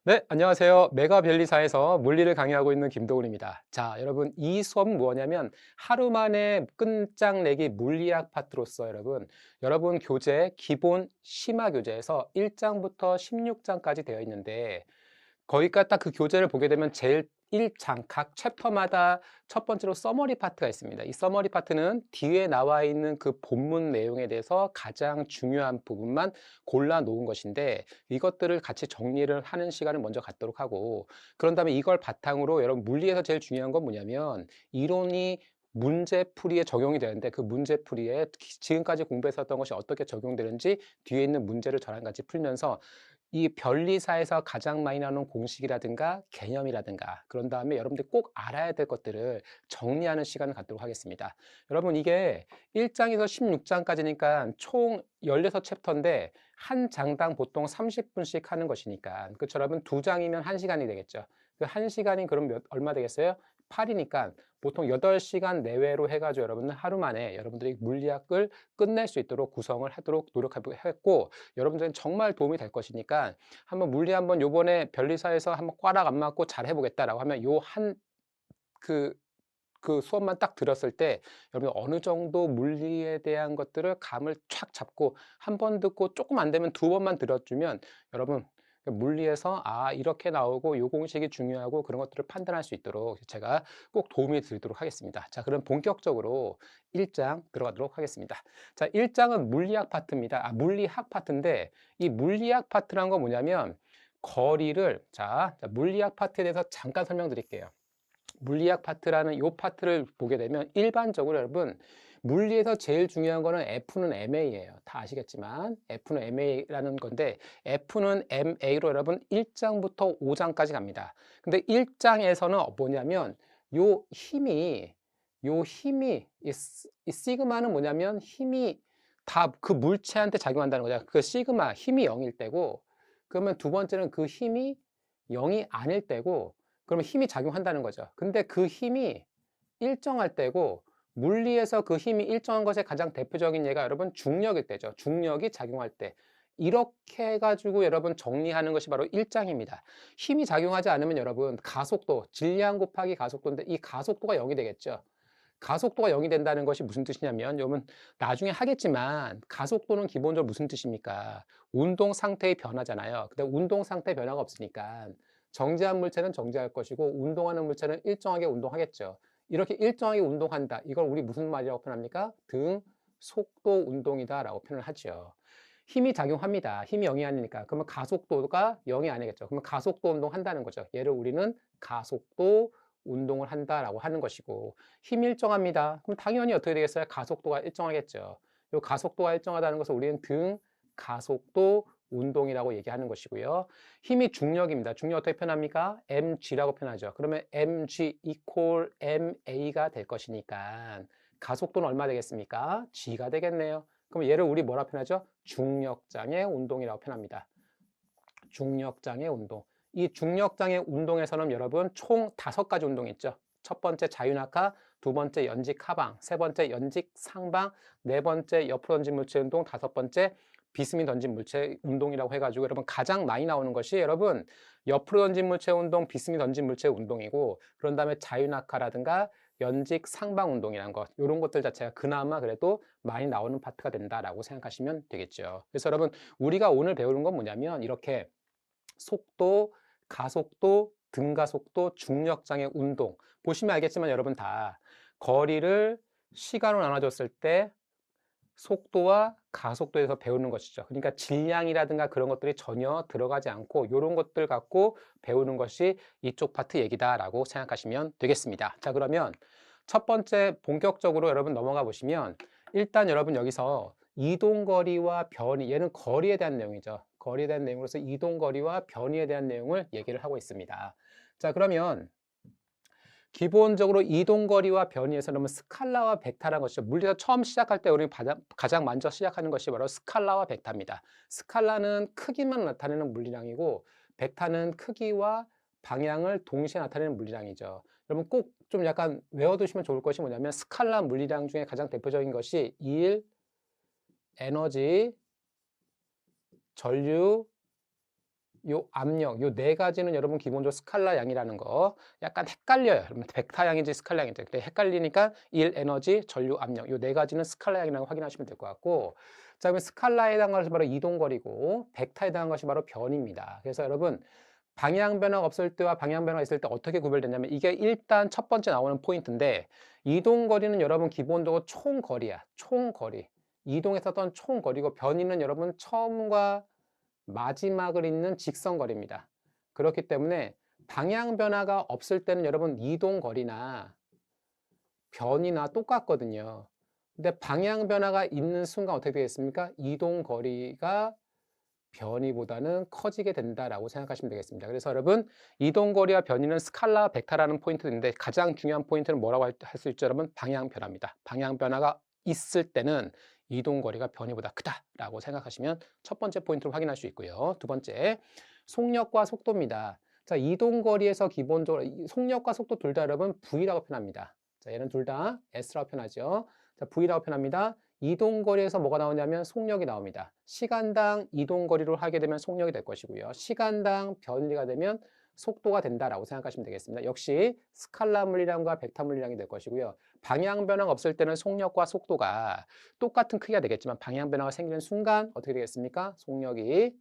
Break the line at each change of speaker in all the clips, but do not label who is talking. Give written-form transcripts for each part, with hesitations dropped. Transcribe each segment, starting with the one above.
네, 안녕하세요. 메가변리사에서 물리를 강의하고 있는 김도훈입니다. 자, 여러분, 이 수업은 뭐냐면 하루 만에 끝장내기 물리학 파트로서 여러분 교재 기본 심화 교재에서 1장부터 16장까지 되어 있는데 거기가 딱 그 교재를 보게 되면 제일 1장 각 챕터마다 첫 번째로 서머리 파트가 있습니다. 이 서머리 파트는 뒤에 나와 있는 그 본문 내용에 대해서 가장 중요한 부분만 골라 놓은 것인데 이것들을 같이 정리를 하는 시간을 먼저 갖도록 하고 그런 다음에 이걸 바탕으로 여러분 물리에서 제일 중요한 건 뭐냐면 이론이 문제풀이에 적용이 되는데 그 문제풀이에 지금까지 공부했었던 것이 어떻게 적용되는지 뒤에 있는 문제를 저랑 같이 풀면서 이 변리사에서 가장 많이 나오는 공식이라든가 개념이라든가 그런 다음에 여러분들이 꼭 알아야 될 것들을 정리하는 시간을 갖도록 하겠습니다. 여러분 이게 1장에서 16장까지니까 총 16챕터인데 한 장당 보통 30분씩 하는 것이니까 그렇죠. 여러분 두 장이면 1시간이 되겠죠. 그 1시간이 그럼 얼마 되겠어요? 8이니까 보통 8시간 내외로 해가지고 여러분은 하루 만에 여러분들이 물리학을 끝낼 수 있도록 구성을 하도록 노력했고 여러분들은 정말 도움이 될 것이니까 한번 물리 한번 요번에 변리사에서 한번 꽈락 안 맞고 잘 해보겠다라고 하면 요 한 그 수업만 딱 들었을 때 여러분 어느 정도 물리에 대한 것들을 감을 촥 잡고 한 번 듣고 조금 안 되면 두 번만 들어주면 여러분 물리에서 아 이렇게 나오고 요 공식이 중요하고 그런 것들을 판단할 수 있도록 제가 꼭 도움이 드리도록 하겠습니다. 자, 그럼 본격적으로 1장 들어가도록 하겠습니다. 자, 1장은 물리학 파트입니다. 물리학 파트인데 이 물리학 파트란 건 뭐냐면 거리를 물리학 파트에 대해서 잠깐 설명드릴게요. 물리학 파트라는 이 파트를 보게 되면 일반적으로 여러분 물리에서 제일 중요한 거는 F는 MA예요. 다 아시겠지만 F는 MA라는 건데 F는 MA로 여러분 1장부터 5장까지 갑니다. 근데 1장에서는 뭐냐면 요 힘이 이 시그마는 뭐냐면 힘이 다 그 물체한테 작용한다는 거죠. 그 시그마 힘이 0일 때고 그러면 두 번째는 그 힘이 0이 아닐 때고 그러면 힘이 작용한다는 거죠. 근데 그 힘이 일정할 때고 물리에서 그 힘이 일정한 것의 가장 대표적인 예가 여러분 중력일 때죠. 중력이 작용할 때. 이렇게 해가지고 여러분 정리하는 것이 바로 1장입니다. 힘이 작용하지 않으면 여러분 가속도, 질량 곱하기 가속도인데 이 가속도가 0이 되겠죠. 가속도가 0이 된다는 것이 무슨 뜻이냐면 여러분 나중에 하겠지만 가속도는 기본적으로 무슨 뜻입니까? 운동 상태의 변화잖아요. 근데 운동 상태 변화가 없으니까 정지한 물체는 정지할 것이고 운동하는 물체는 일정하게 운동하겠죠. 이렇게 일정하게 운동한다. 이걸 우리 무슨 말이라고 표현합니까? 등속도 운동이다라고 표현을 하죠. 힘이 작용합니다. 힘이 0이 아니니까. 그러면 가속도가 0이 아니겠죠. 그러면 가속도 운동한다는 거죠. 얘를 우리는 가속도 운동을 한다라고 하는 것이고 힘이 일정합니다. 그럼 당연히 어떻게 되겠어요? 가속도가 일정하겠죠. 이 가속도가 일정하다는 것을 우리는 등 가속도 운동이라고 얘기하는 것이고요. 힘이 중력입니다. 중력 어떻게 표현합니까? mg라고 표현하죠. 그러면 mg equal ma가 될 것이니까 가속도는 얼마 되겠습니까? g가 되겠네요. 그럼 얘를 우리 뭐라 표현하죠? 중력장의 운동이라고 표현합니다. 중력장의 운동. 이 중력장의 운동에서는 여러분 총 5가지 운동이 있죠. 첫 번째 자유낙하, 두 번째 연직 하방, 세 번째 연직 상방, 네 번째 옆으로 던진 물체 운동, 다섯 번째 비스듬히 던진 물체 운동이라고 해가지고 여러분 가장 많이 나오는 것이 여러분 옆으로 던진 물체 운동, 비스듬히 던진 물체 운동이고 그런 다음에 자유낙하라든가 연직 상방 운동이라는 것 이런 것들 자체가 그나마 그래도 많이 나오는 파트가 된다라고 생각하시면 되겠죠. 그래서 여러분 우리가 오늘 배우는 건 뭐냐면 이렇게 속도, 가속도, 등가속도, 중력장애 운동. 보시면 알겠지만 여러분 다 거리를 시간으로 나눠줬을 때 속도와 가속도에서 배우는 것이죠. 그러니까 질량이라든가 그런 것들이 전혀 들어가지 않고 이런 것들 갖고 배우는 것이 이쪽 파트 얘기다라고 생각하시면 되겠습니다. 자, 그러면 첫 번째 본격적으로 여러분 넘어가 보시면 일단 여러분 여기서 이동거리와 변이, 얘는 거리에 대한 내용이죠. 거리에 대한 내용으로서 이동거리와 변이에 대한 내용을 얘기를 하고 있습니다. 자, 그러면 기본적으로 이동거리와 변이에서 그러면 스칼라와 벡터라는 것이죠. 물리에서 처음 시작할 때 우리는 가장 먼저 시작하는 것이 바로 스칼라와 벡터입니다. 스칼라는 크기만 나타내는 물리량이고 벡터는 크기와 방향을 동시에 나타내는 물리량이죠. 여러분 꼭 좀 약간 외워두시면 좋을 것이 뭐냐면 스칼라 물리량 중에 가장 대표적인 것이 일, 에너지, 전류, 요 압력, 요 네 가지는 여러분 기본적으로 스칼라 양이라는 거 약간 헷갈려요. 여러분 벡터 양인지 스칼라 양인지. 근데 헷갈리니까 일, 에너지, 전류, 압력 요 네 가지는 스칼라 양이라는 거 확인하시면 될 것 같고 자, 그러면 스칼라에 해당하는 것이 바로 이동거리고 벡터에 해당하는 것이 바로 변입니다. 그래서 여러분 방향 변화가 없을 때와 방향 변화가 있을 때 어떻게 구별되냐면 이게 일단 첫 번째 나오는 포인트인데 이동거리는 여러분 기본적으로 총거리야. 총거리. 이동했었던 총거리고 변이는 여러분 처음과 마지막을 잇는 직선거리입니다. 그렇기 때문에 방향 변화가 없을 때는 여러분 이동거리나 변이나 똑같거든요. 근데 방향 변화가 있는 순간 어떻게 되겠습니까? 이동거리가 변이보다는 커지게 된다라고 생각하시면 되겠습니다. 그래서 여러분 이동거리와 변이는 스칼라 벡터라는 포인트인데 가장 중요한 포인트는 뭐라고 할 수 있죠? 여러분 방향 변화입니다. 방향 변화가 있을 때는 이동거리가 변이보다 크다라고 생각하시면 첫 번째 포인트를 확인할 수 있고요. 두 번째 속력과 속도입니다. 자, 이동거리에서 기본적으로 속력과 속도 둘 다 여러분 V라고 표현합니다. 자, 얘는 둘 다 S라고 표현하죠. 자, V라고 표현합니다. 이동거리에서 뭐가 나오냐면 속력이 나옵니다. 시간당 이동거리를 하게 되면 속력이 될 것이고요. 시간당 변리가 되면 속도가 된다라고 생각하시면 되겠습니다. 역시 스칼라 물리량과 벡터 물리량이 될 것이고요. 방향 변화가 없을 때는 속력과 속도가 똑같은 크기가 되겠지만 방향 변화가 생기는 순간 어떻게 되겠습니까? 속력이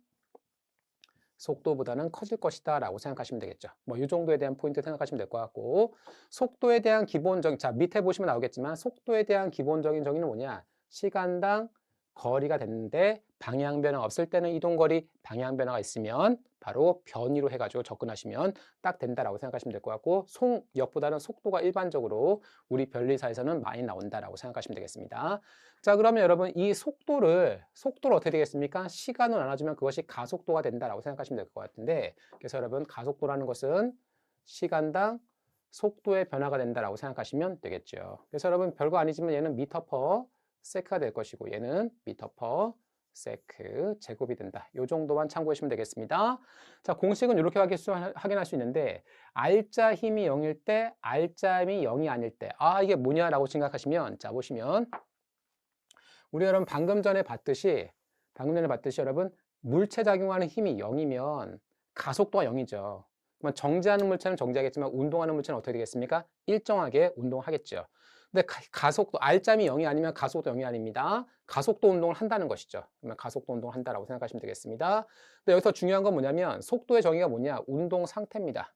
속도보다는 커질 것이다 라고 생각하시면 되겠죠. 뭐 이 정도에 대한 포인트 생각하시면 될 것 같고 속도에 대한 기본적인 자 밑에 보시면 나오겠지만 속도에 대한 기본적인 정의는 뭐냐? 시간당 거리가 됐는데 방향 변화 없을 때는 이동거리, 방향 변화가 있으면 바로 변이로 해가지고 접근하시면 딱 된다라고 생각하시면 될 것 같고 속력보다는 속도가 일반적으로 우리 변리사에서는 많이 나온다라고 생각하시면 되겠습니다. 자, 그러면 여러분 이 속도를 어떻게 되겠습니까? 시간을 나눠주면 그것이 가속도가 된다라고 생각하시면 될 것 같은데 그래서 여러분 가속도라는 것은 시간당 속도의 변화가 된다라고 생각하시면 되겠죠. 그래서 여러분 별거 아니지만 얘는 미터 퍼 세크가 될 것이고 얘는 미터 퍼 세크 제곱이 된다. 이 정도만 참고하시면 되겠습니다. 자, 공식은 이렇게 확인할 수 있는데 R자 힘이 0일 때, R자 힘이 0이 아닐 때 아, 이게 뭐냐라고 생각하시면 자, 보시면 우리 여러분 방금 전에 봤듯이 여러분 물체 작용하는 힘이 0이면 가속도가 0이죠. 그러면 정지하는 물체는 정지하겠지만 운동하는 물체는 어떻게 되겠습니까? 일정하게 운동하겠죠. 근데 가속도 R점이 0이 아니면 가속도 0이 아닙니다. 가속도 운동을 한다는 것이죠. 그러면 가속도 운동을 한다라고 생각하시면 되겠습니다. 근데 여기서 중요한 건 뭐냐면 속도의 정의가 뭐냐? 운동 상태입니다.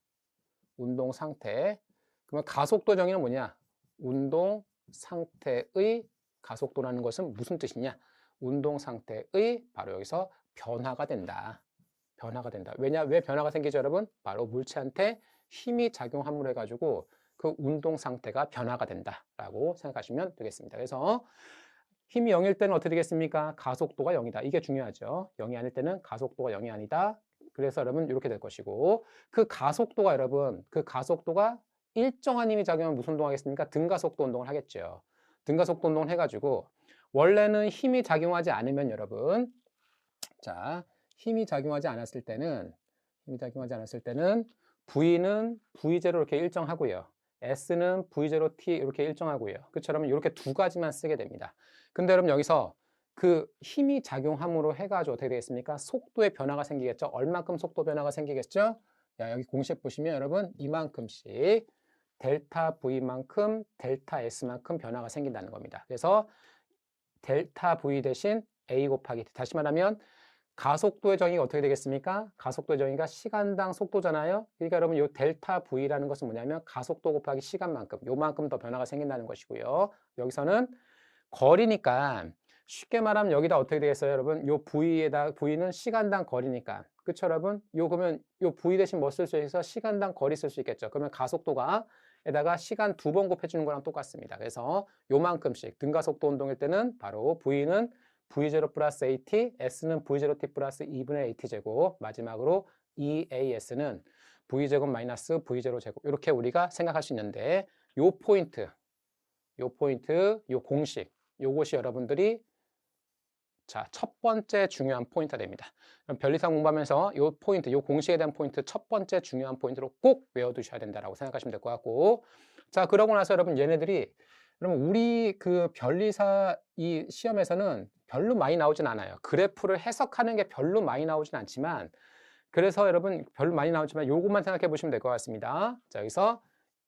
운동 상태. 그러면 가속도 정의는 뭐냐? 운동 상태의 가속도라는 것은 무슨 뜻이냐? 운동 상태의 바로 여기서 변화가 된다. 변화가 된다. 왜 변화가 생기죠, 여러분? 바로 물체한테 힘이 작용함으로 해가지고 그 운동 상태가 변화가 된다라고 생각하시면 되겠습니다. 그래서 힘이 0일 때는 어떻게 되겠습니까? 가속도가 0이다. 이게 중요하죠. 0이 아닐 때는 가속도가 0이 아니다. 그래서 여러분 이렇게 될 것이고 그 가속도가 여러분 그 가속도가 일정한 힘이 작용하면 무슨 운동하겠습니까? 등가속도 운동을 하겠죠. 등가속도 운동을 해가지고 원래는 힘이 작용하지 않으면 여러분 자 힘이 작용하지 않았을 때는 V는 V0 이렇게 일정하고요. S는 V0T 이렇게 일정하고요. 그처럼 이렇게 두 가지만 쓰게 됩니다. 근데 여러분 여기서 그 힘이 작용함으로 해가지고 어떻게 되겠습니까? 속도의 변화가 생기겠죠? 얼만큼 속도 변화가 생기겠죠? 야, 여기 공식 보시면 여러분 이만큼씩 델타 V만큼 델타 S만큼 변화가 생긴다는 겁니다. 그래서 델타 V 대신 A 곱하기 T. 다시 말하면 가속도의 정의가 어떻게 되겠습니까? 가속도의 정의가 시간당 속도잖아요. 그러니까 여러분 이 델타 V라는 것은 뭐냐면 가속도 곱하기 시간만큼 요만큼 더 변화가 생긴다는 것이고요. 여기서는 거리니까 쉽게 말하면 여기다 어떻게 되겠어요, 여러분? 요 V는 시간당 거리니까. 그쵸, 여러분? 그러면 요 V 대신 뭐 쓸 수 있어? 시간당 거리 쓸 수 있겠죠. 그러면 가속도가 에다가 시간 2번 곱해주는 거랑 똑같습니다. 그래서 요만큼씩 등가속도 운동일 때는 바로 V는 V0 플러스 AT, S는 V0T 플러스 2분의 AT 제곱, 마지막으로 EAS는 V제곱 마이너스 V0 제곱 이렇게 우리가 생각할 수 있는데 요 포인트, 요 공식 요것이 여러분들이 자, 첫 번째 중요한 포인트가 됩니다. 그럼 변리사 공부하면서 요 포인트, 요 공식에 대한 포인트 첫 번째 중요한 포인트로 꼭 외워두셔야 된다라고 생각하시면 될 것 같고 자, 그러고 나서 여러분 얘네들이 여러분 우리 그 변리사 이 시험에서는 별로 많이 나오진 않아요. 그래프를 해석하는 게 별로 많이 나오진 않지만 그래서 여러분 별로 많이 나오지만 요것만 생각해 보시면 될 것 같습니다. 자, 여기서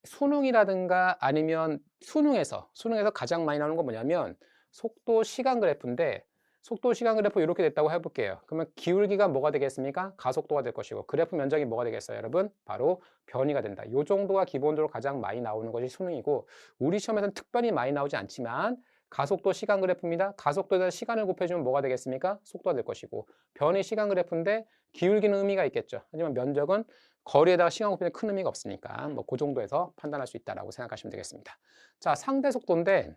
수능이라든가 아니면 수능에서 가장 많이 나오는 건 뭐냐면 속도 시간 그래프인데, 속도 시간 그래프 이렇게 됐다고 해볼게요. 그러면 기울기가 뭐가 되겠습니까? 가속도가 될 것이고, 그래프 면적이 뭐가 되겠어요, 여러분? 바로 변이가 된다. 요 정도가 기본적으로 가장 많이 나오는 것이 수능이고, 우리 시험에서는 특별히 많이 나오지 않지만 가속도 시간 그래프입니다. 가속도에다 시간을 곱해주면 뭐가 되겠습니까? 속도가 될 것이고, 변이 시간 그래프인데 기울기는 의미가 있겠죠. 하지만 면적은 거리에다가 시간 곱해주면 큰 의미가 없으니까 뭐 그 정도에서 판단할 수 있다라고 생각하시면 되겠습니다. 자, 상대 속도인데,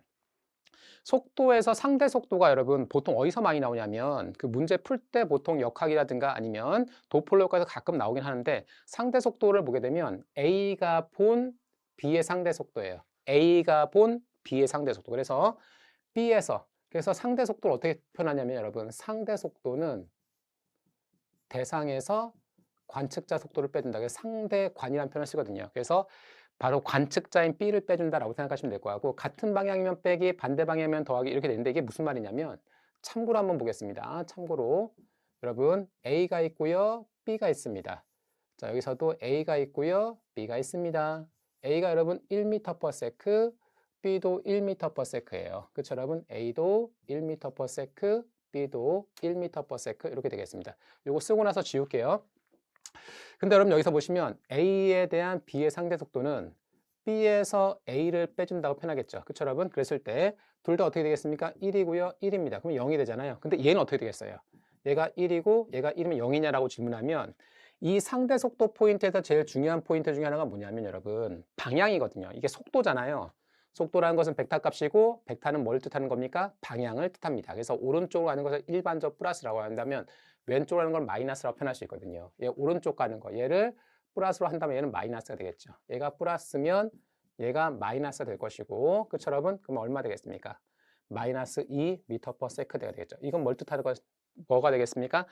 속도에서 상대 속도가 여러분 보통 어디서 많이 나오냐면 그 문제 풀 때 보통 역학이라든가 아니면 도플러까지 가끔 나오긴 하는데, 상대 속도를 보게 되면 A가 본 B의 상대 속도예요. A가 본 B의 상대 속도. 그래서 그래서 상대 속도를 어떻게 표현하냐면 여러분, 상대 속도는 대상에서 관측자 속도를 빼준다. 그래서 상대관이라는 표현을 쓰거든요. 그래서 바로 관측자인 B를 빼준다라고 생각하시면 될 거고, 같은 방향이면 빼기, 반대 방향이면 더하기 이렇게 되는데, 이게 무슨 말이냐면 참고로 한번 보겠습니다. 참고로 여러분 A가 있고요, B가 있습니다. 자, 여기서도 A가 있고요, B가 있습니다. A가 여러분 1m/s, B도 1m/s예요. 그렇죠, 여러분? A도 1m/s, B도 1m/s 이렇게 되겠습니다. 이거 쓰고 나서 지울게요. 근데 여러분 여기서 보시면 A에 대한 B의 상대 속도는 B에서 A를 빼준다고 표현하겠죠. 그쵸, 여러분? 그랬을 때 둘 다 어떻게 되겠습니까? 1이고요, 1입니다. 그럼 0이 되잖아요. 근데 얘는 어떻게 되겠어요? 얘가 1이고 얘가 1이면 0이냐라고 질문하면, 이 상대 속도 포인트에서 제일 중요한 포인트 중에 하나가 뭐냐면 여러분, 방향이거든요. 이게 속도잖아요. 속도라는 것은 벡터 값이고, 벡터는 뭘 뜻하는 겁니까? 방향을 뜻합니다. 그래서 오른쪽으로 가는 것을 일반적 플러스라고 한다면, 왼쪽으로 가는 걸 마이너스라고 표현할 수 있거든요. 얘 오른쪽 가는 거, 얘를 플러스로 한다면 얘는 마이너스가 되겠죠. 얘가 플러스면 얘가 마이너스가 될 것이고, 그쵸, 여러분? 그럼 얼마 되겠습니까? 마이너스 2m/s가 되겠죠. 이건 뭘 뜻하는 거, 뭐가 되겠습니까?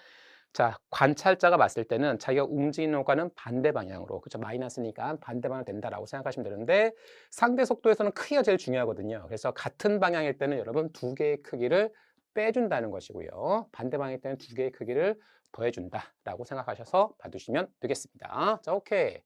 자, 관찰자가 봤을 때는 자기가 움직이는 효과는 반대 방향으로, 그쵸, 마이너스니까 반대 방향 된다라고 생각하시면 되는데, 상대 속도에서는 크기가 제일 중요하거든요. 그래서 같은 방향일 때는 여러분 두 개의 크기를 빼준다는 것이고요. 반대 방향일 때는 두 개의 크기를 더해준다라고 생각하셔서 봐두시면 되겠습니다. 자, 오케이.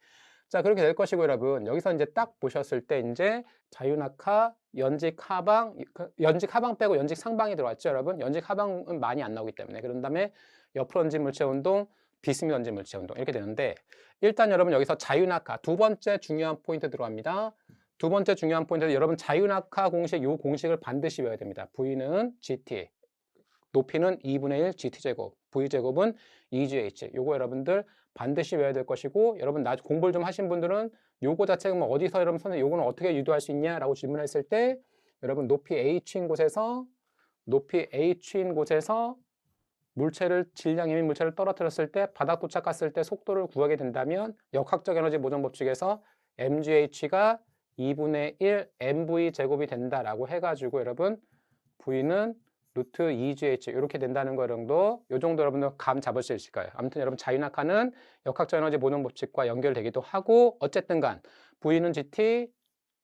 자, 그렇게 될 것이고, 여러분 여기서 이제 딱 보셨을 때 이제 자유낙하, 연직 하방, 연직 하방 빼고 연직 상방이 들어왔죠, 여러분. 연직 하방은 많이 안 나오기 때문에. 그런 다음에 옆으로 던진 물체 운동, 비스듬히 던진 물체 운동 이렇게 되는데, 일단 여러분 여기서 자유낙하 두 번째 중요한 포인트 들어갑니다. 두 번째 중요한 포인트, 여러분 자유낙하 공식, 요 공식을 반드시 외워야 됩니다. V는 GT, 높이는 2분의 1 GT제곱, V제곱은 2GH. 요거 여러분들 반드시 외워야 될 것이고, 여러분 공부를 좀 하신 분들은 요거 자체가 뭐 어디서 여러분 선생님 요거는 어떻게 유도할 수 있냐라고 질문했을 때, 여러분 높이 H인 곳에서 물체를, 질량 이민 물체를 떨어뜨렸을 때 바닥 도착했을 때 속도를 구하게 된다면, 역학적 에너지 모전 법칙에서 mgh가 2분의 1 mv 제곱이 된다라고 해가지고 여러분 v는 루트 2gh 이렇게 된다는 거 정도, 요 정도 여러분들 감 잡을 수 있을 거예요. 아무튼 여러분 자유낙하는 역학적 에너지 모전 법칙과 연결되기도 하고, 어쨌든 간 v는 gt,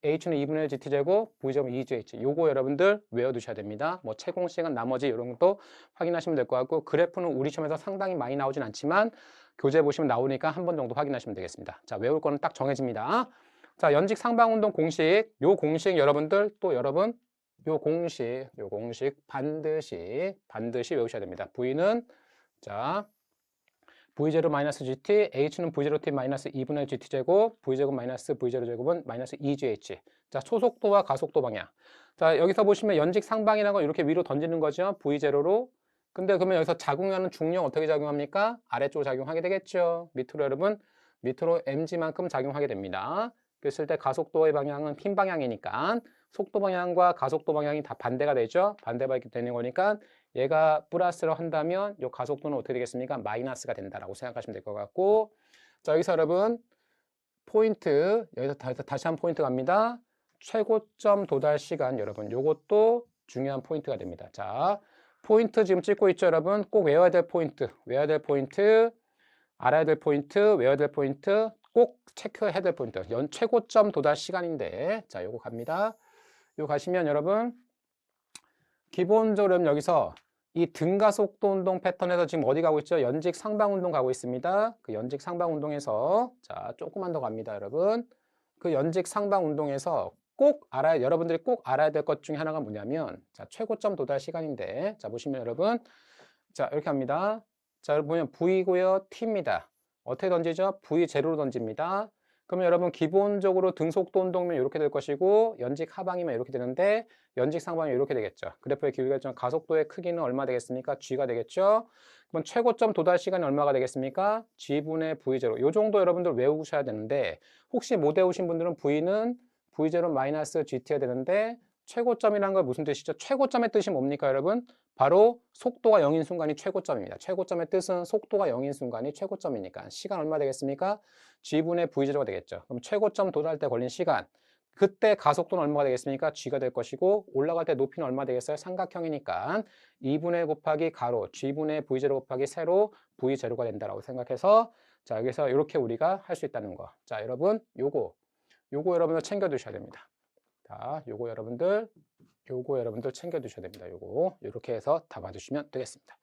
h는 2분의 1 GT제곱, V제곱 2GH. 요거 여러분들 외워두셔야 됩니다. 뭐 채공식은 나머지 이런 것도 확인하시면 될 것 같고, 그래프는 우리 시험에서 상당히 많이 나오진 않지만 교재 보시면 나오니까 한 번 정도 확인하시면 되겠습니다. 자, 외울 거는 딱 정해집니다. 자, 연직 상방운동 공식, 요 공식 여러분들 또 여러분 요 공식 반드시 외우셔야 됩니다. V는 자 V0 마이너스 GT, H는 V0T 마이너스 2분의 GT제곱, V제곱 마이너스 V0제곱은 마이너스 2GH. 자, 초속도와 가속도 방향. 자, 여기서 보시면 연직 상방이라는 거 이렇게 위로 던지는 거죠. V0로. 근데 그러면 여기서 작용하는 중력 어떻게 작용합니까? 아래쪽으로 작용하게 되겠죠. 밑으로 여러분, 밑으로 mg만큼 작용하게 됩니다. 그랬을 때 가속도의 방향은 핀 방향이니까 속도 방향과 가속도 방향이 다 반대가 되죠. 반대가 되는 거니까 얘가 플러스로 한다면 이 가속도는 어떻게 되겠습니까? 마이너스가 된다라고 생각하시면 될 것 같고, 자, 여기서 여러분 포인트, 여기서 다시 한 포인트 갑니다. 최고점 도달 시간, 여러분 요것도 중요한 포인트가 됩니다. 자, 포인트 지금 찍고 있죠, 여러분. 꼭 외워야 될 포인트, 알아야 될 포인트, 외워야 될 포인트, 꼭 체크해야 될 포인트. 최고점 도달 시간인데, 자, 요거 갑니다. 요거 가시면 여러분 기본적으로 여기서 이 등가속도 운동 패턴에서 지금 어디 가고 있죠? 연직 상방 운동 가고 있습니다. 그 연직 상방 운동에서 자, 조금만 더 갑니다, 여러분. 그 연직 상방 운동에서 여러분들이 꼭 알아야 될 것 중에 하나가 뭐냐면, 자, 최고점 도달 시간인데, 자, 보시면 여러분, 자, 이렇게 합니다. 자, 여러분 보면 V고요, T입니다. 어떻게 던지죠? V0로 던집니다. 그러면 여러분 기본적으로 등속도 운동이면 이렇게 될 것이고, 연직 하방이면 이렇게 되는데, 연직 상방이면 이렇게 되겠죠. 그래프의 기울기 결정 가속도의 크기는 얼마 되겠습니까? G가 되겠죠. 그럼 최고점 도달 시간이 얼마가 되겠습니까? G분의 V0. 요 정도 여러분들 외우셔야 되는데, 혹시 못 외우신 분들은 V는 V0 마이너스 GT가 되는데, 최고점이라는 건 무슨 뜻이죠? 최고점의 뜻이 뭡니까, 여러분? 바로 속도가 0인 순간이 최고점입니다. 최고점의 뜻은 속도가 0인 순간이 최고점이니까 시간 얼마 되겠습니까? G분의 V0가 되겠죠. 그럼 최고점 도달할 때 걸린 시간, 그때 가속도는 얼마가 되겠습니까? G가 될 것이고 올라갈 때 높이는 얼마 되겠어요? 삼각형이니까 2분의 곱하기 가로 G분의 V0 곱하기 세로 V0가 된다라고 생각해서 자, 여기서 이렇게 우리가 할 수 있다는 거. 자, 여러분 요거 여러분들 챙겨 두셔야 됩니다. 자, 요거 여러분들 챙겨 두셔야 됩니다. 요거 이렇게 해서 다 봐주시면 되겠습니다.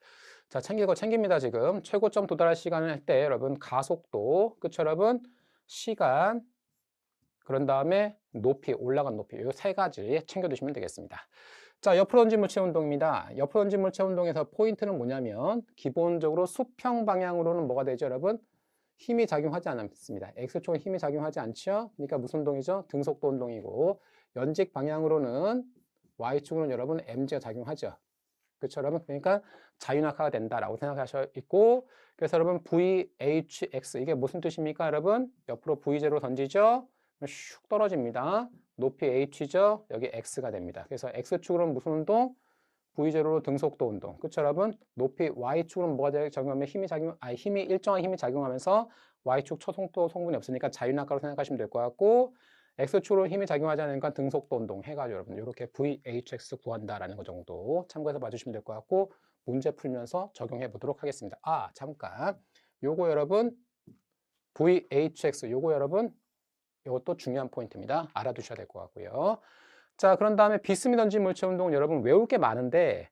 자, 챙깁니다. 지금 최고점 도달할 시간을 할 때 여러분 가속도, 그쵸 여러분? 시간, 그런 다음에 높이, 올라간 높이, 요 세 가지 챙겨 두시면 되겠습니다. 자, 옆으로 던진 물체 운동입니다. 옆으로 던진 물체 운동에서 포인트는 뭐냐면 기본적으로 수평 방향으로는 뭐가 되죠, 여러분? 힘이 작용하지 않습니다. X축은 힘이 작용하지 않죠? 그러니까 무슨 운동이죠? 등속도 운동이고, 연직 방향으로는 Y축으로는 여러분 mg가 작용하죠. 그렇죠, 여러분? 그러니까 자유낙하가 된다라고 생각하셔 있고, 그래서 여러분 VHX 이게 무슨 뜻입니까, 여러분? 옆으로 V0로 던지죠? 슉 떨어집니다. 높이 H죠? 여기 X가 됩니다. 그래서 X축으로는 무슨 운동? V0로 등속도 운동. 그렇죠, 여러분? 높이 Y축으로는 뭐가 적용하면 일정한 힘이 작용하면서 Y축 초속도 성분이 없으니까 자유낙하로 생각하시면 될 것 같고, X축으로 힘이 작용하지 않으니까 등속도 운동 해가지고 여러분 이렇게 VHX 구한다라는 거 정도 참고해서 봐주시면 될 것 같고, 문제 풀면서 적용해 보도록 하겠습니다. 아, 잠깐. 요거 여러분 VHX 요거 여러분 이것도 중요한 포인트입니다. 알아두셔야 될 것 같고요. 자, 그런 다음에 비스미 던진 물체 운동은 여러분 외울 게 많은데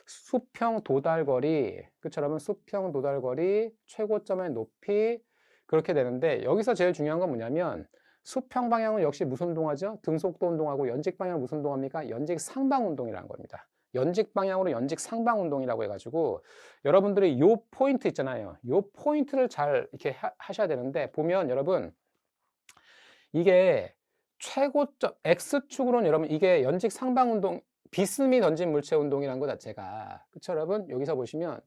수평 도달거리, 그쵸 여러분? 수평 도달거리, 최고점의 높이 그렇게 되는데 여기서 제일 중요한 건 뭐냐면 수평 방향은 역시 무슨 운동하죠? 등속도 운동하고 연직 방향은 무슨 운동합니까? 연직 상방 운동이라는 겁니다. 연직 방향으로 연직 상방 운동이라고 해가지고 여러분들이 요 포인트 있잖아요. 요 포인트를 잘 이렇게 하셔야 되는데 보면 여러분 이게 최고점 X축으로는 여러분 이게 연직 상방 운동 비스미 던진 물체 운동이라는 것 자체가 그쵸 여러분? 여기서 보시면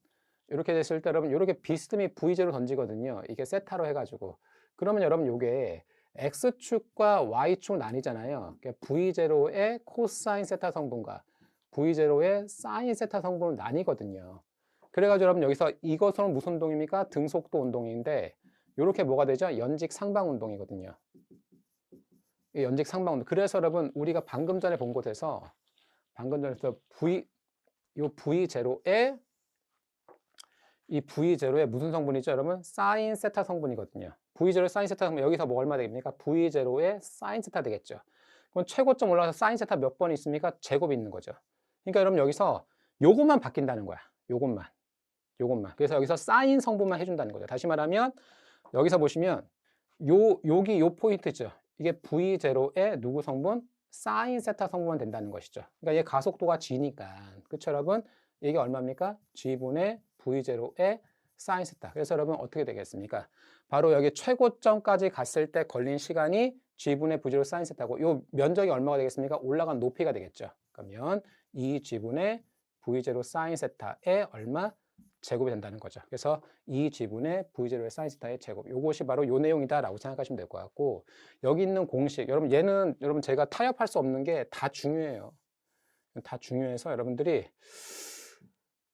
이렇게 됐을 때 여러분 이렇게 비스미 V0로 던지거든요. 이게 세타로 해가지고 그러면 여러분 요게 X축과 Y축 나뉘잖아요. V0의 코사인 세타 성분과 V0의 사인 세타 성분으로 나뉘거든요. 그래가지고 여러분 여기서 이것은 무슨 운동입니까? 등속도 운동인데 이렇게 뭐가 되죠? 연직 상방 운동이거든요. 연직 상방 운동. 그래서 여러분 우리가 방금 전에 본 곳에서 V0에 이 V0에 무슨 성분이죠, 여러분? 사인 세타 성분이거든요. V0의 사인 세타 성분 여기서 뭐 얼마 되겠습니까? V0의 사인 세타 되겠죠. 그럼 최고점 올라가서 사인 세타 몇 번 있습니까? 제곱이 있는 거죠. 그러니까 여러분 여기서 요것만 바뀐다는 거야. 요것만. 그래서 여기서 사인 성분만 해준다는 거죠. 다시 말하면 여기서 보시면 여기 요 포인트 있죠. 이게 V0의 누구 성분? 사인 세타 성분만 된다는 것이죠. 그러니까 얘 가속도가 G니까. 그렇죠, 여러분? 이게 얼마입니까? G분의 V0의 사인 세타. 그래서 여러분 어떻게 되겠습니까? 바로 여기 최고점까지 갔을 때 걸린 시간이 G분의 V0 사인 세타고 요 면적이 얼마가 되겠습니까? 올라간 높이가 되겠죠. 그러면 이 G분의 V0 사인 세타에 얼마? 제곱이 된다는 거죠. 그래서 이 G분의 V0의 사인 세타의 제곱. 요것이 바로 요 내용이다라고 생각하시면 될 것 같고 여기 있는 공식. 여러분 얘는 여러분 제가 타협할 수 없는 게 다 중요해요. 다 중요해서 여러분들이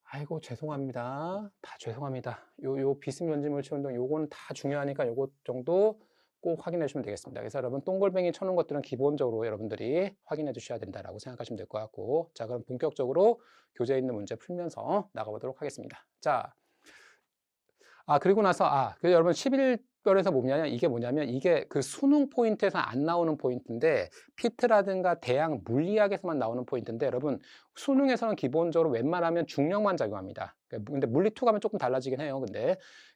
아이고 죄송합니다. 다 죄송합니다. 요 비스미 던진 물체 운동 요거는 다 중요하니까 요것 정도 꼭 확인해 주시면 되겠습니다. 그래서 여러분 동글뱅이 쳐놓은 것들은 기본적으로 여러분들이 확인해 주셔야 된다라고 생각하시면 될 것 같고 자 그럼 본격적으로 교재에 있는 문제 풀면서 나가보도록 하겠습니다. 자 그리고 나서, 그 여러분 11별에서 뭐냐면, 이게 그 수능 포인트에서 안 나오는 포인트인데, 피트라든가 대학 물리학에서만 나오는 포인트인데, 여러분, 수능에서는 기본적으로 웬만하면 중력만 작용합니다. 근데 물리2 가면 조금 달라지긴 해요.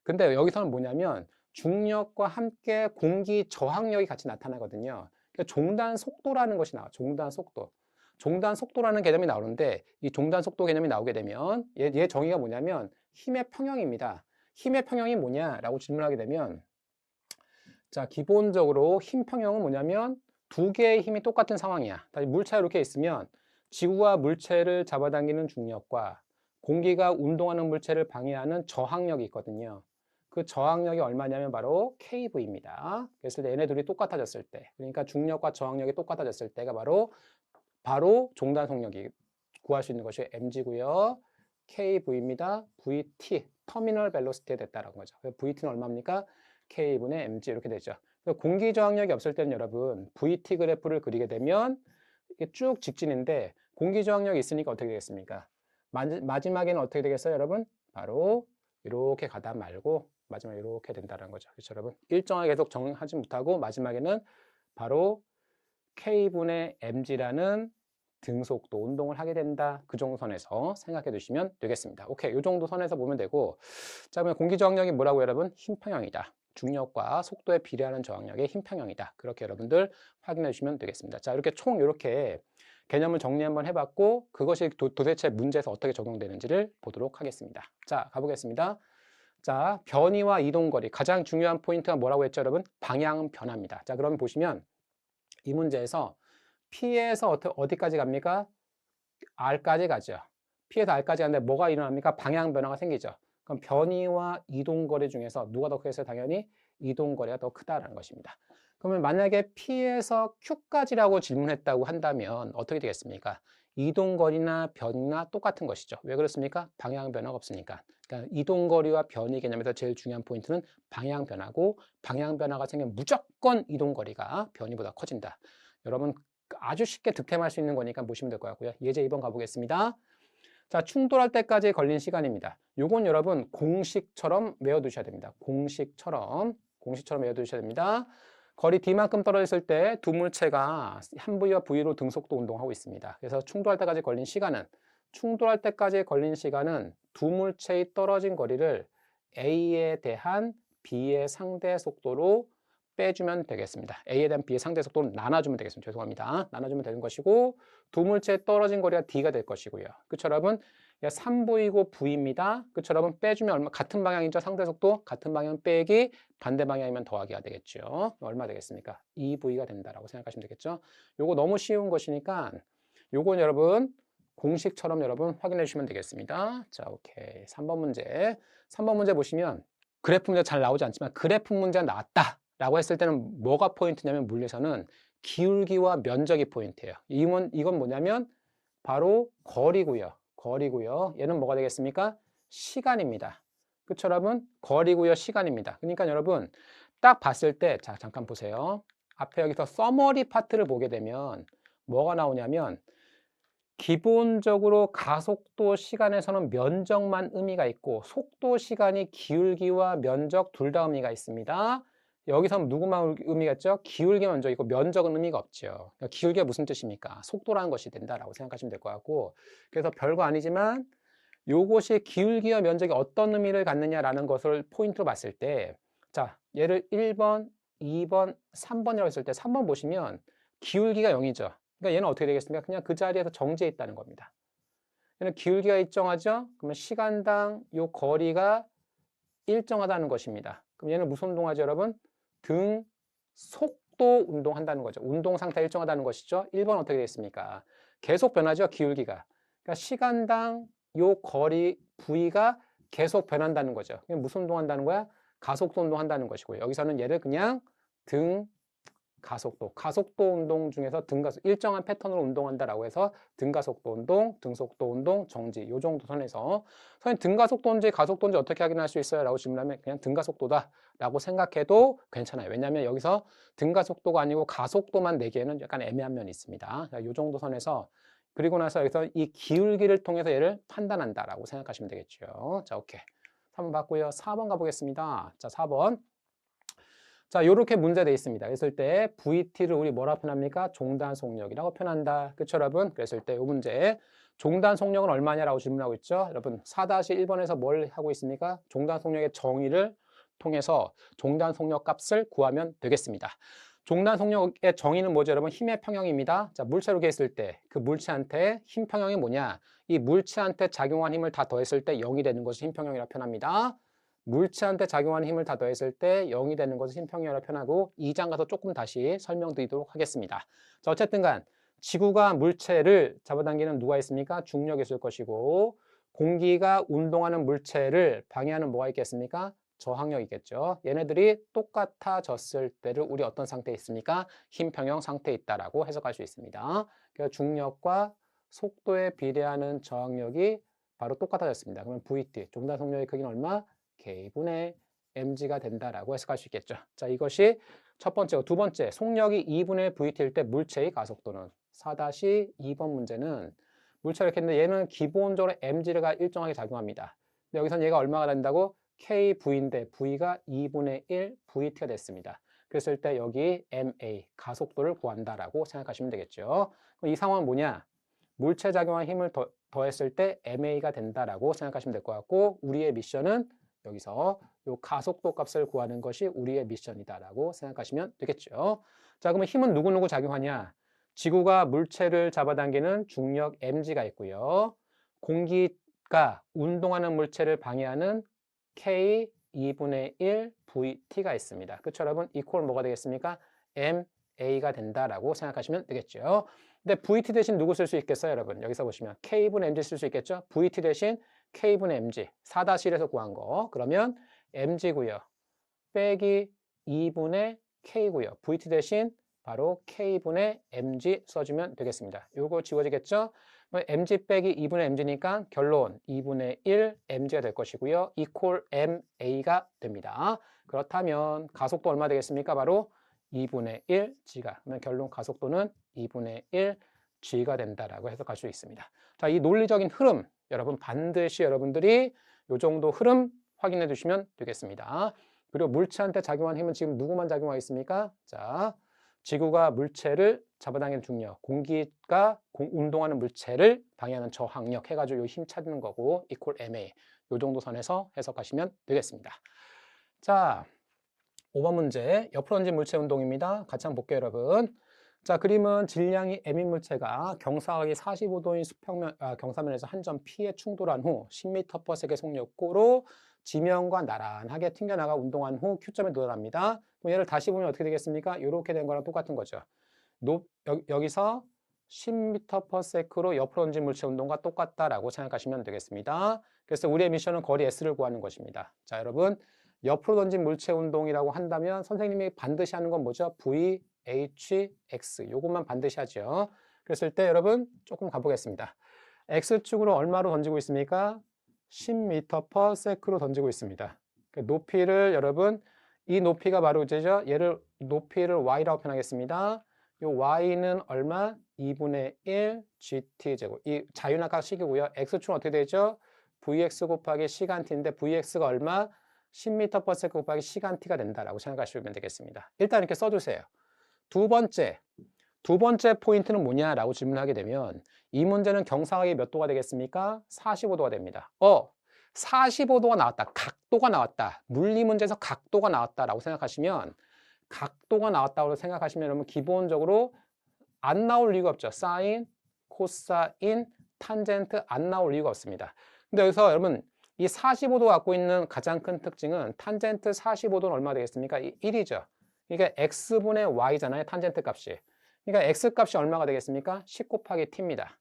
근데 여기서는 뭐냐면, 중력과 함께 공기 저항력이 같이 나타나거든요. 그러니까 종단 속도라는 것이 나와요. 종단 속도. 종단 속도라는 개념이 나오는데, 이 종단 속도 개념이 나오게 되면, 얘 정의가 뭐냐면, 힘의 평형입니다. 힘의 평형이 뭐냐라고 질문하게 되면, 자, 기본적으로 힘 평형은 뭐냐면 두 개의 힘이 똑같은 상황이야. 물체가 이렇게 있으면 지구와 물체를 잡아당기는 중력과 공기가 운동하는 물체를 방해하는 저항력이 있거든요. 그 저항력이 얼마냐면 바로 KV입니다. 그랬을 때 얘네 둘이 똑같아졌을 때, 그러니까 중력과 저항력이 똑같아졌을 때가 바로 종단 속력이 구할 수 있는 것이 mg고요. KV입니다. VT, 터미널 벨로시티에 됐다라는 거죠. VT는 얼마입니까? K분의 mg 이렇게 되죠. 공기 저항력이 없을 때는 여러분 VT 그래프를 그리게 되면 이게 쭉 직진인데, 공기 저항력이 있으니까 어떻게 되겠습니까? 마지막에는 어떻게 되겠어요, 여러분? 바로 이렇게 가다 말고 마지막에 이렇게 된다는 거죠. 그렇죠, 여러분? 일정하게 계속 정하지 못하고 마지막에는 바로 K분의 mg라는 등속도 운동을 하게 된다. 그 정도 선에서 생각해 두시면 되겠습니다. 오케이, 이 정도 선에서 보면 되고, 자, 그러면 공기 저항력이 뭐라고 여러분? 힘평형이다. 중력과 속도에 비례하는 저항력의 힘평형이다. 그렇게 여러분들 확인해 주시면 되겠습니다. 자, 이렇게 개념을 정리 한번 해봤고, 그것이 도대체 문제에서 어떻게 적용되는지를 보도록 하겠습니다. 자, 가보겠습니다. 자, 변이와 이동거리. 가장 중요한 포인트가 뭐라고 했죠, 여러분? 방향 변화입니다. 자, 그러면 보시면 이 문제에서 P에서 어디까지 갑니까? R까지 가죠. P에서 R까지 가는데 뭐가 일어납니까? 방향 변화가 생기죠. 그럼 변이와 이동거리 중에서 누가 더 크겠어요? 당연히 이동거리가 더 크다라는 것입니다. 그러면 만약에 P에서 Q까지라고 질문했다고 한다면 어떻게 되겠습니까? 이동거리나 변이나 똑같은 것이죠. 왜 그렇습니까? 방향 변화가 없으니까. 그러니까 이동거리와 변이 개념에서 제일 중요한 포인트는 방향 변화고, 방향 변화가 생기면 무조건 이동거리가 변이보다 커진다. 여러분 아주 쉽게 득템할 수 있는 거니까 보시면 될 것 같고요. 예제 2번 가보겠습니다. 자, 충돌할 때까지 걸린 시간입니다. 요건 여러분 공식처럼 외워두셔야 됩니다. 공식처럼 외워두셔야 됩니다. 거리 D만큼 떨어졌을 때 두 물체가 한 V와 V로 등속도 운동하고 있습니다. 그래서 충돌할 때까지 걸린 시간은 두 물체의 떨어진 거리를 A에 대한 B의 상대 속도로 빼주면 되겠습니다. A에 대한 B의 상대 속도를 나눠주면 되겠습니다. 죄송합니다. 나눠주면 되는 것이고, 두 물체의 떨어진 거리가 D가 될 것이고요. 그쵸, 여러분? 3V고 V입니다. 그쵸, 여러분? 빼주면 같은 방향이죠. 상대 속도 같은 방향 빼기, 반대 방향이면 더하기가 되겠죠. 얼마 되겠습니까? 2V가 된다라고 생각하시면 되겠죠. 요거 너무 쉬운 것이니까 요건 여러분 공식처럼 여러분 확인해 주시면 되겠습니다. 자, 오케이. 3번 문제 보시면 그래프 문제 잘 나오지 않지만 그래프 문제가 나왔다 라고 했을 때는 뭐가 포인트냐면, 물리에서는 기울기와 면적이 포인트예요. 이건 뭐냐면 바로 거리고요. 얘는 뭐가 되겠습니까? 시간입니다. 그쵸, 여러분? 거리고요, 시간입니다. 그러니까 여러분 딱 봤을 때, 자, 잠깐 보세요. 앞에 여기서 서머리 파트를 보게 되면 뭐가 나오냐면, 기본적으로 가속도 시간에서는 면적만 의미가 있고, 속도 시간이 기울기와 면적 둘 다 의미가 있습니다. 여기서 누구만 의미가 있죠? 기울기 면적 있고 면적은 의미가 없죠. 그러니까 기울기가 무슨 뜻입니까? 속도라는 것이 된다라고 생각하시면 될 것 같고, 그래서 별거 아니지만 요것이 기울기와 면적이 어떤 의미를 갖느냐라는 것을 포인트로 봤을 때, 자, 얘를 1번, 2번, 3번이라고 했을 때 3번 보시면 기울기가 0이죠. 그러니까 얘는 어떻게 되겠습니까? 그냥 그 자리에서 정지해 있다는 겁니다. 얘는 기울기가 일정하죠? 그러면 시간당 요 거리가 일정하다는 것입니다. 그럼 얘는 무슨 운동하죠, 여러분? 등 속도 운동한다는 거죠. 운동 상태 일정하다는 것이죠. 1번 어떻게 되겠습니까? 계속 변하죠, 기울기가. 그러니까 시간당 요 거리 V가 계속 변한다는 거죠. 무슨 운동한다는 거야? 가속도 운동한다는 것이고요. 여기서는 얘를 그냥 등 가속도 운동 중에서 일정한 패턴으로 운동한다라고 해서 등가속도 운동, 등속도 운동, 정지, 요 정도 선에서 선생님 등가속도인지 가속도인지 어떻게 확인할 수 있어요? 라고 질문하면 그냥 등가속도다 라고 생각해도 괜찮아요. 왜냐하면 여기서 등가속도가 아니고 가속도만 내기에는 약간 애매한 면이 있습니다. 요 정도 선에서, 그리고 나서 여기서 이 기울기를 통해서 얘를 판단한다라고 생각하시면 되겠죠. 자, 오케이. 한번 봤고요. 4번 가보겠습니다. 자, 4번. 자, 요렇게 문제 돼 있습니다. 그랬을 때 VT를 우리 뭐라 표현합니까? 종단 속력이라고 표현한다. 그쵸, 여러분? 그랬을 때 요 문제 종단 속력은 얼마냐라고 질문하고 있죠. 여러분 4-1번에서 뭘 하고 있습니까? 종단 속력의 정의를 통해서 종단 속력 값을 구하면 되겠습니다. 종단 속력의 정의는 뭐죠, 여러분? 힘의 평형입니다. 자, 물체로 했을 때 그 물체한테 힘 평형이 뭐냐? 이 물체한테 작용한 힘을 다 더했을 때 0이 되는 것을 힘 평형이라고 표현합니다. 물체한테 작용하는 힘을 다 더했을 때 0이 되는 것을 힘평형이라고 표현하고 2장 가서 조금 다시 설명드리도록 하겠습니다. 자, 어쨌든 간 지구가 물체를 잡아당기는 누가 있습니까? 중력이 있을 것이고 공기가 운동하는 물체를 방해하는 뭐가 있겠습니까? 저항력이 있겠죠. 얘네들이 똑같아졌을 때를 우리 어떤 상태에 있습니까? 힘평형 상태에 있다라고 해석할 수 있습니다. 그래서 중력과 속도에 비례하는 저항력이 바로 똑같아졌습니다. 그러면 VT, 종단 속력의 크기는 얼마? K분의 mg가 된다라고 해석할 수 있겠죠. 자, 이것이 첫 번째고 두 번째, 속력이 2분의 VT일 때 물체의 가속도는 4-2번 문제는 물체를 이렇게 했는데 얘는 기본적으로 mg가 일정하게 작용합니다. 근데 여기서는 얘가 얼마가 된다고? KV인데 V가 2분의 1 VT가 됐습니다. 그랬을 때 여기 MA, 가속도를 구한다라고 생각하시면 되겠죠. 그럼 이 상황은 뭐냐? 물체 작용한 힘을 더했을 때 MA가 된다라고 생각하시면 될 것 같고 우리의 미션은 여기서 이 가속도 값을 구하는 것이 우리의 미션이다라고 생각하시면 되겠죠. 자, 그러면 힘은 누구누구 작용하냐? 지구가 물체를 잡아당기는 중력 mg가 있고요. 공기가 운동하는 물체를 방해하는 K 2분의 1 VT가 있습니다. 그렇죠, 여러분? 이퀄 뭐가 되겠습니까? MA가 된다라고 생각하시면 되겠죠. 근데 VT 대신 누구 쓸 수 있겠어요, 여러분? 여기서 보시면 K분의 mg 쓸 수 있겠죠? VT 대신 K분의 mg, 4-1에서 구한 거. 그러면 mg고요. 빼기 2분의 K고요. VT 대신 바로 K분의 mg 써주면 되겠습니다. 요거 지워지겠죠? mg 빼기 2분의 mg니까 결론 2분의 1 mg가 될 것이고요. equal ma가 됩니다. 그렇다면 가속도 얼마 되겠습니까? 바로 2분의 1 g가. 그러면 결론 가속도는 2분의 1 g가 된다라고 해석할 수 있습니다. 자, 이 논리적인 흐름 여러분 반드시 여러분들이 이 정도 흐름 확인해 주시면 되겠습니다. 그리고 물체한테 작용한 힘은 지금 누구만 작용하고 있습니까? 자, 지구가 물체를 잡아당기는 중력, 공기가 운동하는 물체를 방해하는 저항력 해가지고 이 힘 찾는 거고 equal MA 이 정도 선에서 해석하시면 되겠습니다. 자, 5번 문제 옆으로 던진 물체 운동입니다. 같이 한번 볼게요, 여러분. 자, 그림은 질량이 m인 물체가 경사각이 45도인 수평면, 경사면에서 한 점 P에 충돌한 후 10m/s의 속력으로 지면과 나란하게 튕겨나가 운동한 후 Q점에 도달합니다. 그럼 얘를 다시 보면 어떻게 되겠습니까? 이렇게 된 거랑 똑같은 거죠. 여기서 10m/s로 옆으로 던진 물체 운동과 똑같다라고 생각하시면 되겠습니다. 그래서 우리의 미션은 거리 S를 구하는 것입니다. 자, 여러분 옆으로 던진 물체 운동이라고 한다면 선생님이 반드시 하는 건 뭐죠? V, H, X 요것만 반드시 하죠. 그랬을 때 여러분 조금 가보겠습니다. X축으로 얼마로 던지고 있습니까? 10m/s로 던지고 있습니다. 높이를 여러분 이 높이가 바로 이제죠. 얘를 높이를 Y라고 표현하겠습니다. 이 Y는 얼마? 2분의 1 GT제곱. 이 자유낙하식이고요. X축은 어떻게 되죠? Vx 곱하기 시간 t인데 Vx가 얼마? 10m/s 곱하기 시간 t가 된다라고 생각하시면 되겠습니다. 일단 이렇게 써주세요. 두 번째 포인트는 뭐냐라고 질문하게 되면 이 문제는 경사각이 몇 도가 되겠습니까? 45도가 됩니다. 45도가 나왔다. 각도가 나왔다. 물리 문제에서 각도가 나왔다라고 생각하시면 각도가 나왔다고 생각하시면 여러분 기본적으로 안 나올 이유가 없죠. 사인, 코사인, 탄젠트 안 나올 이유가 없습니다. 근데 여기서 여러분 이 45도 갖고 있는 가장 큰 특징은 탄젠트 45도는 얼마 되겠습니까? 1이죠. 그러니까 x분의 y잖아요. 탄젠트 값이. 그러니까 x 값이 얼마가 되겠습니까? 10 곱하기 t입니다.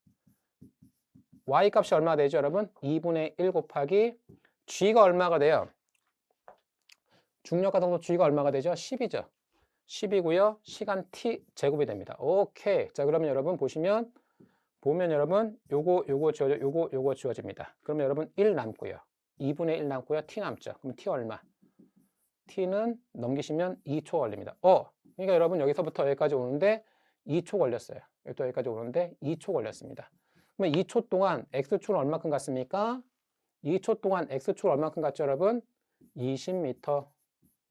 y 값이 얼마가 되죠, 여러분? 2분의 1 곱하기 g가 얼마가 돼요? 중력 가속도 g가 얼마가 되죠? 10이죠. 10이고요. 시간 t 제곱이 됩니다. 오케이. 자, 그러면 여러분 보면 여러분 요거 지워집니다. 그러면 여러분 1 남고요. 2분의 1 남고요. t 남죠. 그럼 t 얼마? t는 넘기시면 2초 걸립니다. 그러니까 여러분 여기서부터 여기까지 오는데 2초 걸렸어요. 여기까지 오는데 2초 걸렸습니다. 그러면 2초 동안 x축은 얼마큼 갔습니까? 2초 동안 X축을 얼마큼 갔죠, 여러분? 20m.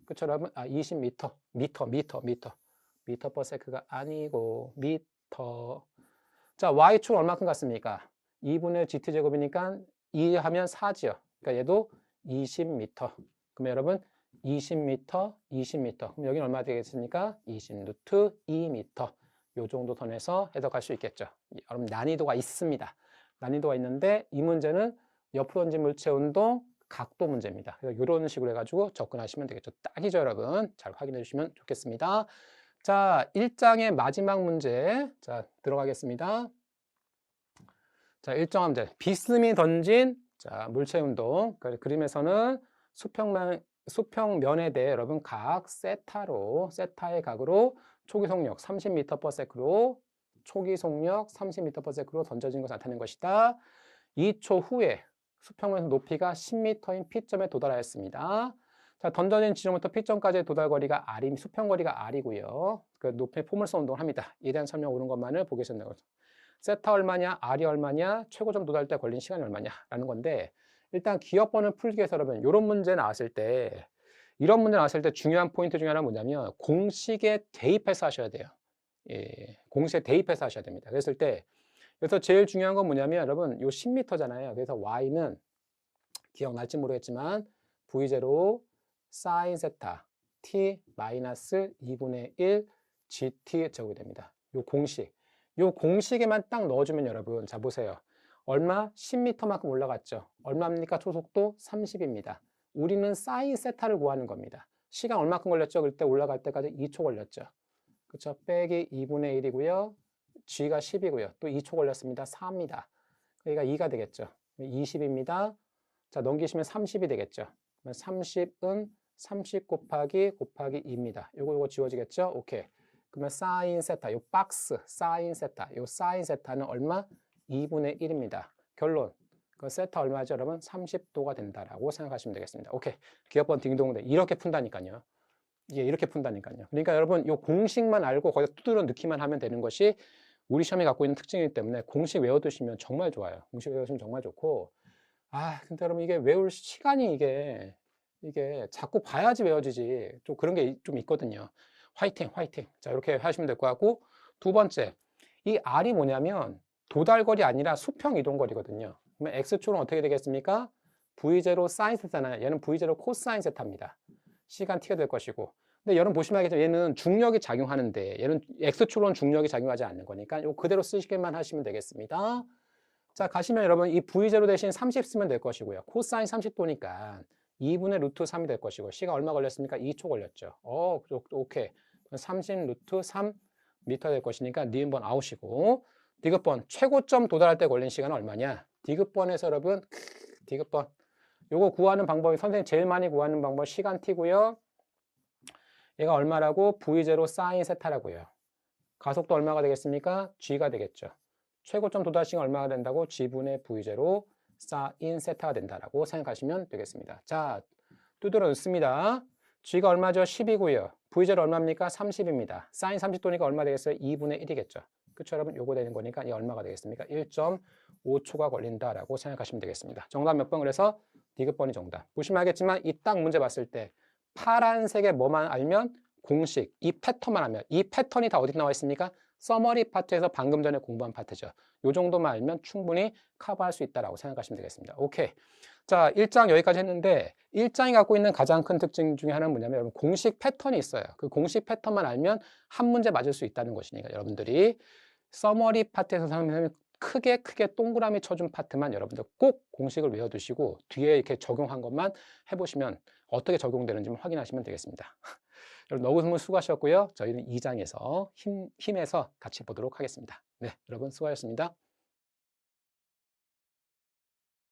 그쵸, 여러분? 20m. 미터 퍼 세크가 아니고, 미터. 자, Y축 얼마큼 갔습니까? 2분의 GT제곱이니까 2 하면 4지요. 그러니까 얘도 20m. 그러면 여러분, 20m, 20m. 그럼 여기는 얼마 되겠습니까? 20 루트 2m. 요 정도 선에서 해석할 수 있겠죠. 여러분, 난이도가 있습니다. 난이도가 있는데 이 문제는 옆으로 던진 물체 운동 각도 문제입니다. 그래서 이런 식으로 해가지고 접근하시면 되겠죠. 딱이죠, 여러분. 잘 확인해 주시면 좋겠습니다. 자, 1장의 마지막 문제. 자, 들어가겠습니다. 자, 1장 문제. 비스듬히 던진 자, 물체 운동. 그림에서는 수평면에 대해 여러분 각 세타의 각으로 초기 속력 30m/s로 초기 속력 30m/s로 던져진 것을 나타낸 것이다. 2초 후에 수평면 높이가 10m인 P점에 도달하였습니다. 자, 던져진 지점부터 P점까지의 도달 거리가 R이 수평 거리가 R이고요. 그 높이 포물선 운동을 합니다. 이에 대한 설명 오른 것만을 보겠습니다. 세타 얼마냐, R이 얼마냐, 최고점 도달 때 걸린 시간이 얼마냐라는 건데 일단 기억번을 풀기 위해서 여러분 이런 문제 나왔을 때 이런 문제 나왔을 때 중요한 포인트 중에 하나는 뭐냐면 공식에 대입해서 하셔야 돼요. 예, 공식에 대입해서 하셔야 됩니다. 그랬을 때 그래서 제일 중요한 건 뭐냐면 여러분 요 10m잖아요. 그래서 Y는 기억날지 모르겠지만 V0 사인 세타 T 마이너스 2분의 1 GT 제곱이 됩니다. 요 공식에만 딱 넣어주면 여러분 자 보세요. 얼마? 10m만큼 올라갔죠. 얼마입니까? 초속도 30입니다. 우리는 사인 세타를 구하는 겁니다. 시간 얼마큼 걸렸죠? 그때 올라갈 때까지 2초 걸렸죠. 그렇죠? 빼기 2분의 1이고요. G가 10이고요. 또 2초 걸렸습니다. 4입니다. 그러니까 2가 되겠죠. 20입니다. 자, 넘기시면 30이 되겠죠. 30은 30 곱하기 2입니다. 요거 지워지겠죠? 오케이. 그러면 사인 세타, 요 박스, 사인 세타, 요 사인 세타는 얼마? 2분의 1입니다. 결론. 그 세타 얼마죠, 여러분? 30도가 된다라고 생각하시면 되겠습니다. 오케이. 기억번 딩동대. 이렇게 푼다니까요. 예, 이렇게 푼다니까요. 그러니까 여러분, 요 공식만 알고 거기다 두드려 넣기만 하면 되는 것이 우리 시험이 갖고 있는 특징이기 때문에 공식 외워두시면 정말 좋아요. 공식 외워두시면 정말 좋고. 근데 여러분, 이게 외울 시간이 이게 자꾸 봐야지 외워지지. 좀 그런 게 좀 있거든요. 화이팅. 자, 이렇게 하시면 될 것 같고. 두 번째, 이 R이 뭐냐면 도달거리 아니라 수평 이동거리거든요. 그러면 X축은 어떻게 되겠습니까? V0 사인 세타잖아요. 얘는 V0 코사인 세타입니다. 시간 T가 될 것이고. 근데 여러분 보시면 알겠지만 얘는 중력이 작용하는데 얘는 X축으로는 중력이 작용하지 않는 거니까 이거 그대로 쓰시기만 하시면 되겠습니다. 자, 가시면 여러분 이 V0 대신 30 쓰면 될 것이고요. 코사인 30도니까 2분의 루트 3이 될 것이고 시간 얼마 걸렸습니까? 2초 걸렸죠. 오케이. 30 루트 3 미터 될 것이니까 니은번 아웃이고 디귿번 최고점 도달할 때 걸린 시간은 얼마냐? 디귿번에서 여러분 디귿번 요거 구하는 방법이 선생님 제일 많이 구하는 방법 시간 t고요. 얘가 얼마라고? V0 사인 세타라고요. 가속도 얼마가 되겠습니까? G가 되겠죠. 최고점 도달 시간 얼마가 된다고? G분의 V0 사인 세타가 된다라고 생각하시면 되겠습니다. 자, 두드려 넣습니다. G가 얼마죠? 10이고요. V0 얼마입니까? 30입니다. 사인 30도니까 얼마 되겠어요? 2분의 1이겠죠. 그쵸, 여러분? 요거 되는 거니까 이 얼마가 되겠습니까? 1.5초가 걸린다라고 생각하시면 되겠습니다. 정답 몇 번? 그래서 디귿번이 정답. 보시면 알겠지만 이 딱 문제 봤을 때 파란색의 뭐만 알면 공식, 이 패턴만 알면 이 패턴이 다 어디 나와 있습니까? 서머리 파트에서 방금 전에 공부한 파트죠. 요 정도만 알면 충분히 커버할 수 있다라고 생각하시면 되겠습니다. 오케이. 자, 1장 여기까지 했는데 1장이 갖고 있는 가장 큰 특징 중에 하나는 뭐냐면 여러분 공식 패턴이 있어요. 그 공식 패턴만 알면 한 문제 맞을 수 있다는 것이니까 여러분들이 서머리 파트에서 선생님이 크게 동그라미 쳐준 파트만 여러분들 꼭 공식을 외워두시고 뒤에 이렇게 적용한 것만 해보시면 어떻게 적용되는지 확인하시면 되겠습니다. 여러분 너무 수고하셨고요. 저희는 2장에서 힘에서 같이 보도록 하겠습니다. 네, 여러분 수고하셨습니다.